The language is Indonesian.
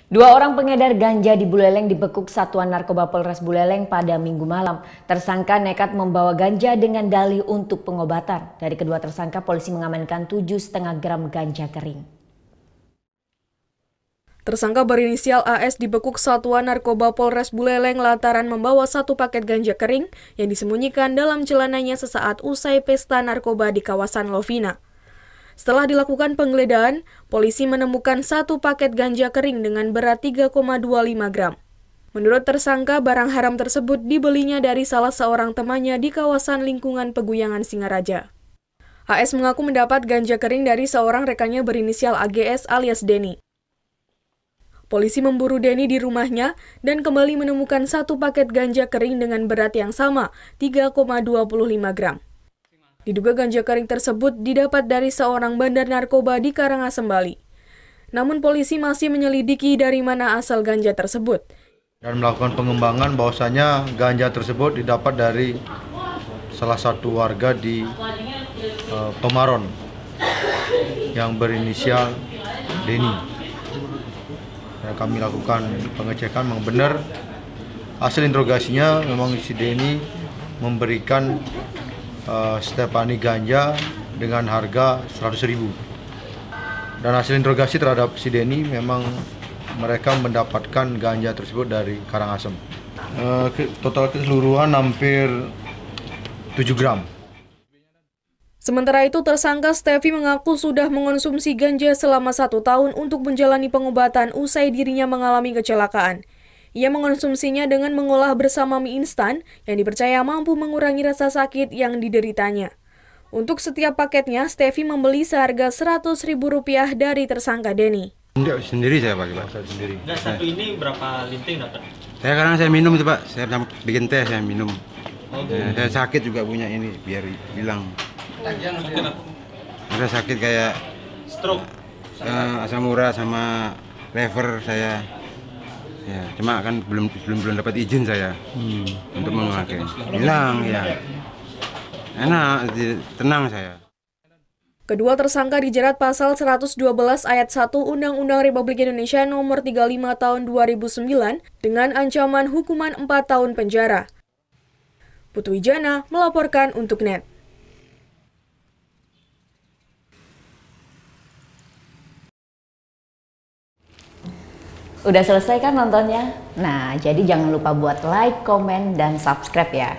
Dua orang pengedar ganja di Buleleng dibekuk Satuan Narkoba Polres Buleleng pada Minggu malam. Tersangka nekat membawa ganja dengan dalih untuk pengobatan. Dari kedua tersangka, polisi mengamankan 7,5 gram ganja kering. Tersangka berinisial AS dibekuk Satuan Narkoba Polres Buleleng lantaran membawa 1 paket ganja kering yang disembunyikan dalam celananya sesaat usai pesta narkoba di kawasan Lovina. Setelah dilakukan penggeledahan, polisi menemukan 1 paket ganja kering dengan berat 3,25 gram. Menurut tersangka, barang haram tersebut dibelinya dari salah seorang temannya di kawasan lingkungan Peguyangan Singaraja. AS mengaku mendapat ganja kering dari seorang rekannya berinisial AGS alias Denny. Polisi memburu Denny di rumahnya dan kembali menemukan 1 paket ganja kering dengan berat yang sama, 3,25 gram. Diduga ganja kering tersebut didapat dari seorang bandar narkoba di Karangasem, Bali. Namun polisi masih menyelidiki dari mana asal ganja tersebut. Dan melakukan pengembangan bahwasanya ganja tersebut didapat dari salah satu warga di Tomaron yang berinisial Denny. Kami lakukan pengecekan, memang benar hasil interogasinya memang si Denny memberikan setiap ani ganja dengan harga 100.000. Dan hasil interogasi terhadap si Denny memang mereka mendapatkan ganja tersebut dari Karangasem. Total keseluruhan hampir 7 gram. Sementara itu, tersangka Stevi mengaku sudah mengonsumsi ganja selama 1 tahun untuk menjalani pengobatan usai dirinya mengalami kecelakaan. Ia mengonsumsinya dengan mengolah bersama mie instan yang dipercaya mampu mengurangi rasa sakit yang dideritanya. Untuk setiap paketnya, Stevi membeli seharga Rp100.000 dari tersangka Denny. Enggak, sendiri saya pakai, Pak. Sendiri. Nah, satu ini berapa linting dapat? Saya minum itu, Pak. Saya bikin teh, saya minum. Saya sakit juga punya ini, biar bilang. Ada sakit kayak stroke, asam urat sama lever saya. Ya, cuma kan belum dapat izin saya untuk memakai. Hilang ya. Enak, tenang saya. Kedua tersangka dijerat pasal 112 ayat 1 Undang-Undang Republik Indonesia Nomor 35 Tahun 2009 dengan ancaman hukuman 4 tahun penjara. Putu Wijana melaporkan untuk NET. Udah selesai kan nontonnya? Nah, jadi jangan lupa buat like, komen, dan subscribe ya.